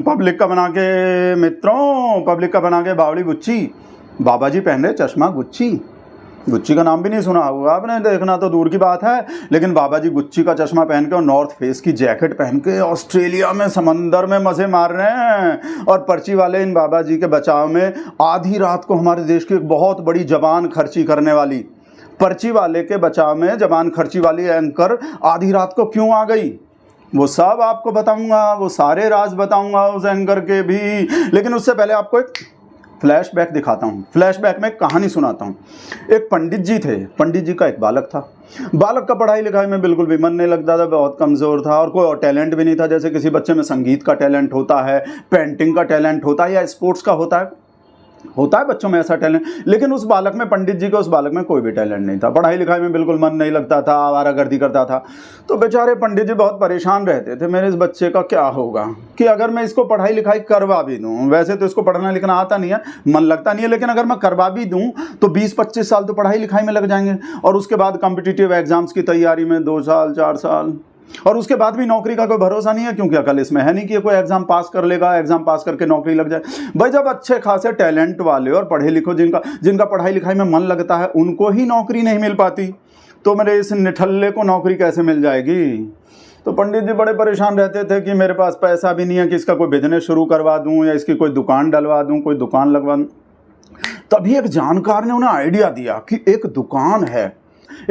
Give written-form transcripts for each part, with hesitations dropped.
Public का बना के मित्रों, पब्लिक का बना के बावड़ी बुच्ची, बाबा जी पहन रहे चश्मा गुच्ची। गुच्ची का नाम भी नहीं सुना होगा आपने, देखना तो दूर की बात है, लेकिन बाबा जी गुच्ची का चश्मा पहन के और नॉर्थ फेस की जैकेट पहन के ऑस्ट्रेलिया में समंदर में मज़े मार रहे हैं। और पर्ची वाले इन बाबा जी के बचाव में आधी रात को हमारे देश की एक बहुत बड़ी जबान खर्ची करने वाली, पर्ची वाले के बचाव में जबान खर्ची वाली एंकर आधी रात को क्यों आ गई, वो सब आपको बताऊंगा, वो सारे राज बताऊंगा उस एंकर के भी। लेकिन उससे पहले आपको एक फ्लैशबैक दिखाता हूँ। फ्लैशबैक में एक कहानी सुनाता हूँ। एक पंडित जी थे, पंडित जी का एक बालक था। बालक का पढ़ाई लिखाई में बिल्कुल भी मन नहीं लगता था, बहुत कमज़ोर था और कोई और टैलेंट भी नहीं था। जैसे किसी बच्चे में संगीत का टैलेंट होता है, पेंटिंग का टैलेंट होता है या स्पोर्ट्स का होता है बच्चों में ऐसा टैलेंट, लेकिन उस बालक में, पंडित जी के उस बालक में कोई भी टैलेंट नहीं था। पढ़ाई लिखाई में बिल्कुल मन नहीं लगता था, आवारागर्दी करता था। तो बेचारे पंडित जी बहुत परेशान रहते थे, मेरे इस बच्चे का क्या होगा, कि अगर मैं इसको पढ़ाई लिखाई करवा भी दूँ, वैसे तो इसको पढ़ना लिखना आता नहीं है, मन लगता नहीं है, लेकिन अगर मैं करवा भी दूँ तो 20-25 साल तो पढ़ाई लिखाई में लग जाएंगे, और उसके बाद कॉम्पिटिटिव एग्जाम्स की तैयारी में 2 साल 4 साल, और उसके बाद भी नौकरी का कोई भरोसा नहीं है, क्योंकि अकल इसमें है नहीं कि कोई एग्जाम पास कर लेगा, एग्जाम पास करके नौकरी लग जाए। भाई जब अच्छे खासे टैलेंट वाले और पढ़े लिखो जिनका पढ़ाई लिखाई में मन लगता है, उनको ही नौकरी नहीं मिल पाती, तो मेरे इस निठल्ले को नौकरी कैसे मिल जाएगी। तो पंडित जी बड़े परेशान रहते थे कि मेरे पास पैसा भी नहीं है कि इसका कोई बिजनेस शुरू करवा दूँ या इसकी कोई दुकान डलवा दूँ, कोई दुकान लगवा दूँ। तभी एक जानकार ने उन्हें आइडिया दिया कि एक दुकान है,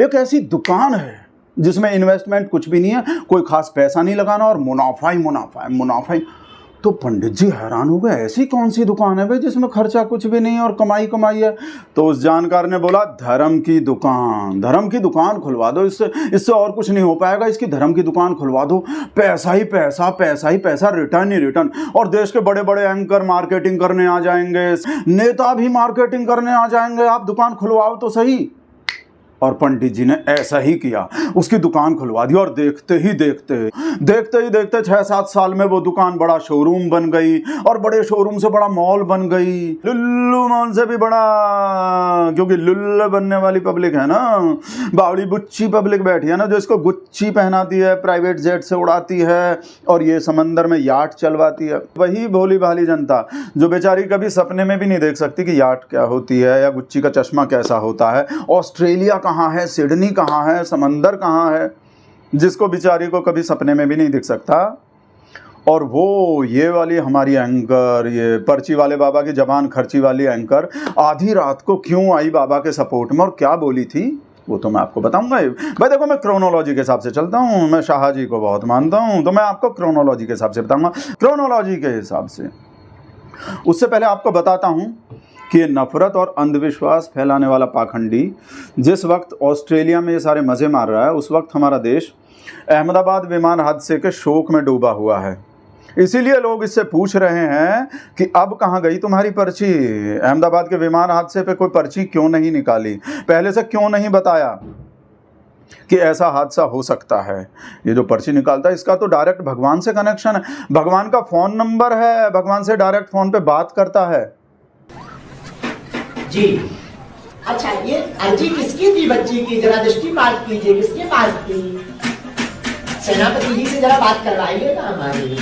एक ऐसी दुकान है जिसमें इन्वेस्टमेंट कुछ भी नहीं है, कोई खास पैसा नहीं लगाना और मुनाफा ही मुनाफा है, मुनाफा ही। तो पंडित जी हैरान हो गए, ऐसी कौन सी दुकान है भाई जिसमें खर्चा कुछ भी नहीं है और कमाई कमाई है। तो उस जानकार ने बोला, धर्म की दुकान, धर्म की दुकान खुलवा दो, इससे और कुछ नहीं हो पाएगा, इसकी धर्म की दुकान खुलवा दो, पैसा ही पैसा, पैसा ही पैसा, रिटर्न ही रिटर्न, और देश के बड़े बड़े एंकर मार्केटिंग करने आ जाएंगे, नेता भी मार्केटिंग करने आ जाएंगे, आप दुकान खुलवाओ तो सही। और पंडित जी ने ऐसा ही किया, उसकी दुकान खुलवा दी, और देखते ही देखते 6-7 साल में वो दुकान बड़ा शोरूम बन गई, और बड़े शोरूम से बड़ा मॉल बन गई, लुल्लू मॉल से भी बड़ा, क्योंकि लुल्लू बनने वाली पब्लिक है ना, बावड़ी बुच्ची पब्लिक बैठी है ना, जो इसको गुच्ची पहनाती है, प्राइवेट जेट से उड़ाती है, और ये समंदर में याट चलवाती है। वही भोली भाली जनता जो बेचारी कभी सपने में भी नहीं देख सकती कि याट क्या होती है या गुच्ची का चश्मा कैसा होता है, ऑस्ट्रेलिया कहाँ है, सिडनी कहाँ है, समंदर कहाँ है, जिसको बेचारी को कभी सपने में भी नहीं दिख सकता। और वो ये वाली हमारी एंकर, ये पर्ची वाले बाबा की जबान खर्ची वाली एंकर आधी रात को क्यों आई बाबा के सपोर्ट में और क्या बोली थी, वो तो मैं आपको बताऊंगा। भाई देखो, मैं क्रोनोलॉजी के हिसाब से चलता हूँ, मैं शाह जी को बहुत मानता हूँ, तो मैं आपको क्रोनोलॉजी के हिसाब से बताऊंगा, क्रोनोलॉजी के हिसाब से। उससे पहले आपको बताता हूँ कि ये नफरत और अंधविश्वास फैलाने वाला पाखंडी जिस वक्त ऑस्ट्रेलिया में ये सारे मज़े मार रहा है, उस वक्त हमारा देश अहमदाबाद विमान हादसे के शोक में डूबा हुआ है। इसीलिए लोग इससे पूछ रहे हैं कि अब कहाँ गई तुम्हारी पर्ची, अहमदाबाद के विमान हादसे पे कोई पर्ची क्यों नहीं निकाली, पहले से क्यों नहीं बताया कि ऐसा हादसा हो सकता है। ये जो पर्ची निकालता है इसका तो डायरेक्ट भगवान से कनेक्शन है, भगवान का फ़ोन नंबर है, भगवान से डायरेक्ट फ़ोन पे बात करता है जी। अच्छा, ये अर्जी किसकी थी बच्ची की, जरा दृष्टिपात कीजिए, किसके पास थी? सेनापति जी से जरा बात करवाइए ना हमारी।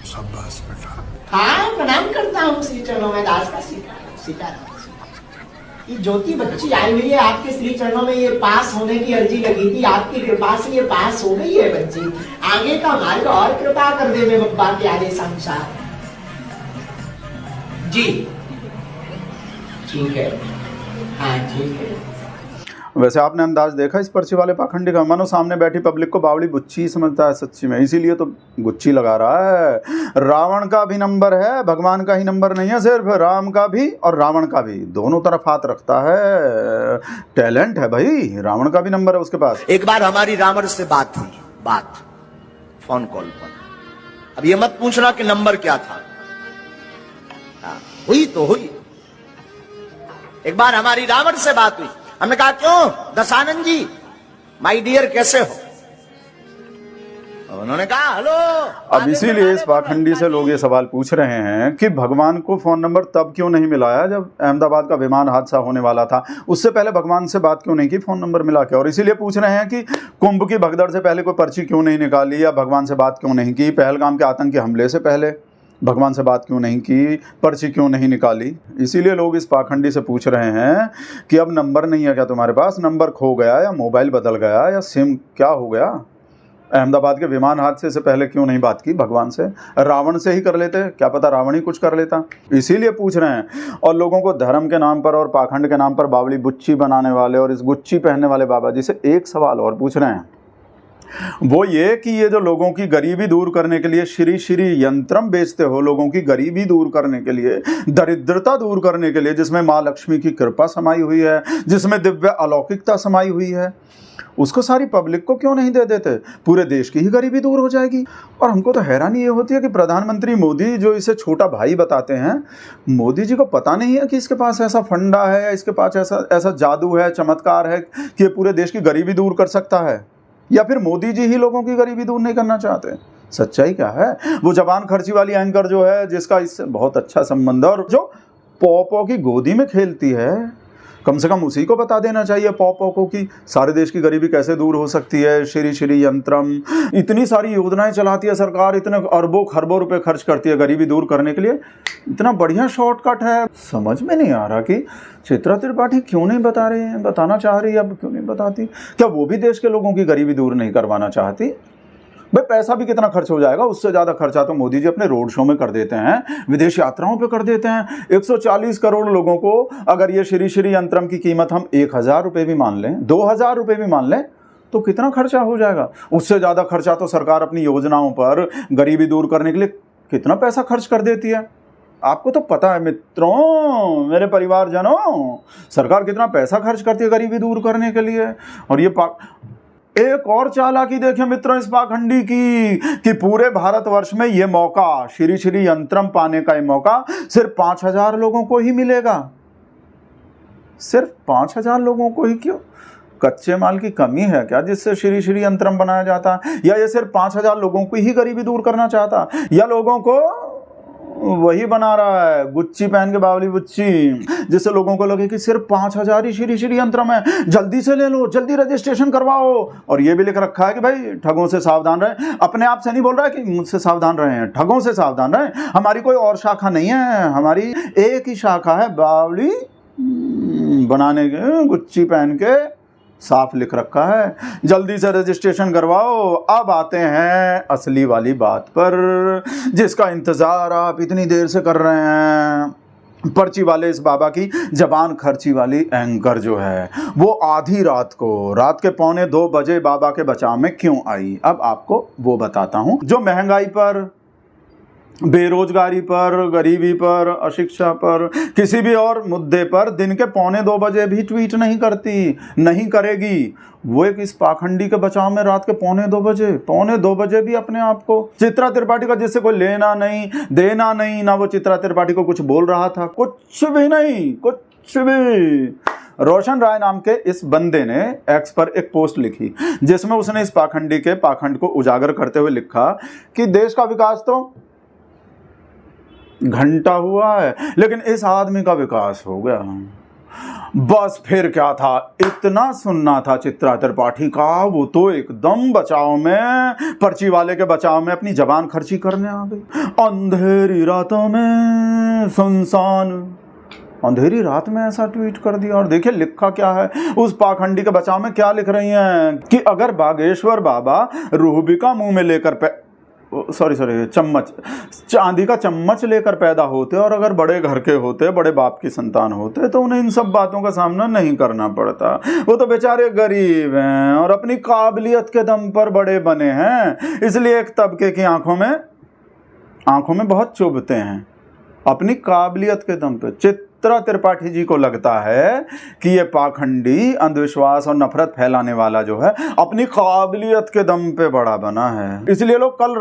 शाबाश बेटा। हाँ, प्रणाम करता हूँ श्री चरणों में, दास का सीताराम। ये ज्योति बच्ची आई हुई है आपके श्री चरणों में, ये पास होने की अर्जी लगी थी, आपकी कृपा से ये पास हो गई है बच्ची। आगे का मार्ग और कृपा कर दे मेरे बप्पा के आदेश अनुसार। जी ठीक है, हाँ ठीक है। वैसे आपने अंदाज देखा इस पर्ची वाले पाखंडी का, मानो सामने बैठी पब्लिक को बावड़ी बुच्ची समझता है सच्ची में, इसीलिए तो गुच्ची लगा रहा है। रावण का भी नंबर है, भगवान का ही नंबर नहीं है, सिर्फ राम का भी और रावण का भी, दोनों तरफ हाथ रखता है। टैलेंट है भाई, रावण का भी नंबर है उसके पास। एक बार हमारी रावण से बात हुई, बात फोन कॉल पर। अब ये मत पूछना कि नंबर क्या था, हुई तो हुई। एक बार हमारी रावण से बात हुई, हमने कहा क्यों दशानंद जी, माय डियर कैसे हो? उन्होंने कहा हेलो। अब इसीलिए इस पाखंडी से लोग ये सवाल पूछ रहे हैं कि भगवान को फोन नंबर तब क्यों नहीं मिलाया जब अहमदाबाद का विमान हादसा होने वाला था, उससे पहले भगवान से बात क्यों नहीं की फोन नंबर मिला के। और इसीलिए पूछ रहे हैं कि कुंभ की भगदड़ से पहले कोई पर्ची क्यों नहीं निकाली या भगवान से बात क्यों नहीं की, पहलगाम के आतंकी हमले से पहले भगवान से बात क्यों नहीं की, पर्ची क्यों नहीं निकाली। इसीलिए लोग इस पाखंडी से पूछ रहे हैं कि अब नंबर नहीं है क्या तुम्हारे पास, नंबर खो गया या मोबाइल बदल गया या सिम क्या हो गया। अहमदाबाद के विमान हादसे से पहले क्यों नहीं बात की भगवान से, रावण से ही कर लेते, क्या पता रावण ही कुछ कर लेता। इसीलिए पूछ रहे हैं। और लोगों को धर्म के नाम पर और पाखंड के नाम पर बावली बुच्ची बनाने वाले और इस गुच्ची पहनने वाले बाबा जी से एक सवाल और पूछ रहे हैं, वो ये कि ये जो लोगों की गरीबी दूर करने के लिए श्री श्री यंत्रम बेचते हो, लोगों की गरीबी दूर करने के लिए, दरिद्रता दूर करने के लिए, जिसमें माँ लक्ष्मी की कृपा समाई हुई है, जिसमें दिव्य अलौकिकता समाई हुई है, उसको सारी पब्लिक को क्यों नहीं दे देते, पूरे देश की ही गरीबी दूर हो जाएगी। और हमको तो हैरानी ये होती है कि प्रधानमंत्री मोदी जो इसे छोटा भाई बताते हैं, मोदी जी को पता नहीं है कि इसके पास ऐसा फंडा है, इसके पास ऐसा जादू है, चमत्कार है कि ये पूरे देश की गरीबी दूर कर सकता है। या फिर मोदी जी ही लोगों की गरीबी दूर नहीं करना चाहते। सच्चाई क्या है, वो जबान खर्ची वाली एंकर जो है, जिसका इससे बहुत अच्छा संबंध है और जो पॉपो की गोदी में खेलती है, कम से कम उसी को बता देना चाहिए पॉपो को कि सारे देश की गरीबी कैसे दूर हो सकती है। श्री श्री यंत्रम, इतनी सारी योजनाएं चलाती है सरकार, इतने अरबों खरबों रुपए खर्च करती है गरीबी दूर करने के लिए, इतना बढ़िया शॉर्टकट है। समझ में नहीं आ रहा कि चित्रा त्रिपाठी क्यों नहीं बता रही है, बताना चाह रही है, अब क्यों नहीं बताती। क्या वो भी देश के लोगों की गरीबी दूर नहीं करवाना चाहती? भाई पैसा भी कितना खर्च हो जाएगा, उससे ज़्यादा खर्चा तो मोदी जी अपने रोड शो में कर देते हैं, विदेश यात्राओं पे कर देते हैं। 140 करोड़ लोगों को अगर ये श्री श्री यंत्रम की कीमत हम 1000 रुपये भी मान लें, 2000 रुपये भी मान लें, तो कितना खर्चा हो जाएगा। उससे ज़्यादा खर्चा तो सरकार अपनी योजनाओं पर गरीबी दूर करने के लिए कितना पैसा खर्च कर देती है। आपको तो पता है मित्रों, मेरे परिवारजनों, सरकार कितना पैसा खर्च करती है गरीबी दूर करने के लिए। और ये एक और चालाकी देखें मित्रों इस पाखंडी की कि पूरे भारतवर्ष में ये मौका, श्री श्री यंत्रम पाने का ये मौका सिर्फ 5000 लोगों को ही मिलेगा। सिर्फ 5000 लोगों को ही क्यों? कच्चे माल की कमी है क्या जिससे श्री श्री यंत्रम बनाया जाता, या ये सिर्फ 5000 लोगों की ही गरीबी दूर करना चाहता, या लोगों को वही बना रहा है गुच्ची पहन के बावली बुच्ची, जिससे लोगों को लगे कि सिर्फ 5000 ही श्री श्री यंत्रम है, जल्दी से ले लो, जल्दी रजिस्ट्रेशन करवाओ। और ये भी लिख रखा है कि भाई ठगों से सावधान रहें। अपने आप से नहीं बोल रहा है कि मुझसे सावधान रहें, ठगों से सावधान रहें। हमारी कोई और शाखा नहीं है, हमारी एक ही शाखा है, बावली बनाने के गुच्ची पहन के, साफ लिख रखा है, जल्दी से रजिस्ट्रेशन करवाओ। अब आते हैं असली वाली बात पर, जिसका इंतजार आप इतनी देर से कर रहे हैं। पर्ची वाले इस बाबा की जबान खर्ची वाली एंकर जो है, वो आधी रात को, रात के 1:45 बजे बाबा के बचाव में क्यों आई, अब आपको वो बताता हूं। जो महंगाई पर, बेरोजगारी पर, गरीबी पर, अशिक्षा पर, किसी भी और मुद्दे पर दिन के 1:45 बजे भी ट्वीट नहीं करती, नहीं करेगी, वो एक इस पाखंडी के बचाव में रात के 1:45 बजे भी अपने आप को, चित्रा त्रिपाठी का जिससे कोई लेना नहीं देना नहीं, ना वो चित्रा त्रिपाठी को कुछ बोल रहा था, कुछ भी नहीं, कुछ भी। रोशन राय नाम के इस बंदे ने एक्स पर एक पोस्ट लिखी जिसमें उसने इस पाखंडी के पाखंड को उजागर करते हुए लिखा कि देश का विकास तो घंटा हुआ है, लेकिन इस आदमी का विकास हो गया। बस फिर क्या था, इतना सुनना था चित्रा त्रिपाठी का, वो तो एकदम बचाव में, पर्ची वाले के बचाव में अपनी जबान खर्ची करने आ गई। अंधेरी रातों में सुनसान, अंधेरी रात में ऐसा ट्वीट कर दिया। और देखिए लिखा क्या है, उस पाखंडी के बचाव में क्या लिख रही हैं कि अगर बागेश्वर बाबा रूहबिका मुंह में लेकर चम्मच, चांदी का चम्मच लेकर पैदा होते और अगर बड़े घर के होते, बड़े बाप की संतान होते, तो उन्हें इन सब बातों का सामना नहीं करना पड़ता। वो तो बेचारे गरीब हैं और अपनी काबिलियत के दम पर बड़े बने हैं, इसलिए एक तबके की आंखों में बहुत चुभते हैं, अपनी काबिलियत के दम पर। चित्रा त्रिपाठी जी को लगता है कि ये पाखंडी, अंधविश्वास और नफरत फैलाने वाला जो है, अपनी काबिलियत के दम पे बड़ा बना है। इसलिए लोग कल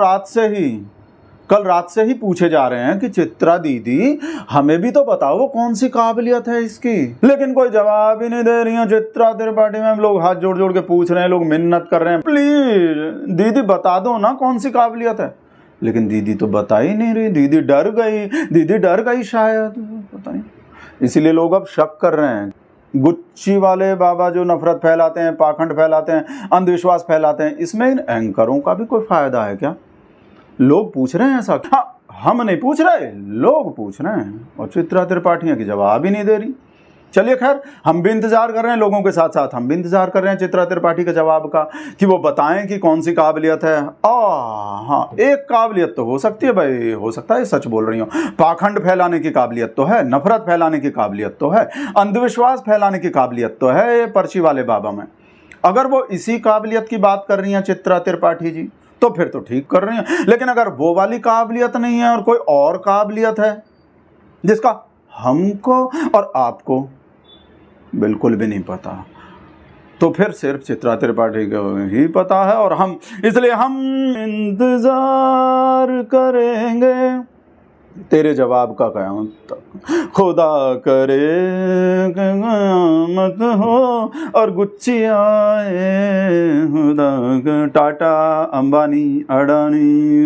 कल रात से ही पूछे जा रहे हैं कि चित्रा दीदी हमें भी तो बताओ वो कौन सी काबिलियत है इसकी, लेकिन कोई जवाब ही नहीं दे रही है चित्रा त्रिपाठी मैम। लोग हाथ जोड़ जोड़ के पूछ रहे हैं, लोग मिन्नत कर रहे हैं, प्लीज दीदी बता दो ना कौन सी काबिलियत है। लेकिन दीदी तो बता ही नहीं रही, दीदी डर गई शायद, पता नहीं। इसीलिए लोग अब शक कर रहे हैं गुच्ची वाले बाबा जो नफरत फैलाते हैं, पाखंड फैलाते हैं, अंधविश्वास फैलाते हैं, इसमें इन एंकरों का भी कोई फायदा है क्या? लोग पूछ रहे हैं ऐसा। हाँ, हम नहीं पूछ रहे, लोग पूछ रहे हैं, और चित्रा त्रिपाठी की जवाब ही नहीं दे रही। चलिए खैर, हम भी इंतजार कर रहे हैं, लोगों के साथ साथ हम भी इंतजार कर रहे हैं चित्रा त्रिपाठी के जवाब का, कि वो बताएं कि कौन सी काबिलियत है। हाँ, एक काबिलियत तो हो सकती है भाई, हो सकता है सच बोल रही हो, पाखंड फैलाने की काबिलियत तो है, नफरत फैलाने की काबिलियत तो है, अंधविश्वास फैलाने की काबिलियत तो है ये पर्ची वाले बाबा में। अगर वो इसी काबिलियत की बात कर रही हैं चित्रा त्रिपाठी जी, तो फिर तो ठीक कर रही हैं। लेकिन अगर वो वाली काबिलियत नहीं है और कोई और काबिलियत है जिसका हमको और आपको बिल्कुल भी नहीं पता, तो फिर सिर्फ चित्रा त्रिपाठी को ही पता है, और हम इसलिए हम इंतजार करेंगे तेरे जवाब का क़यामत तक। खुदा करे क़यामत हो और गुच्ची आए, खुदा टाटा अंबानी अडानी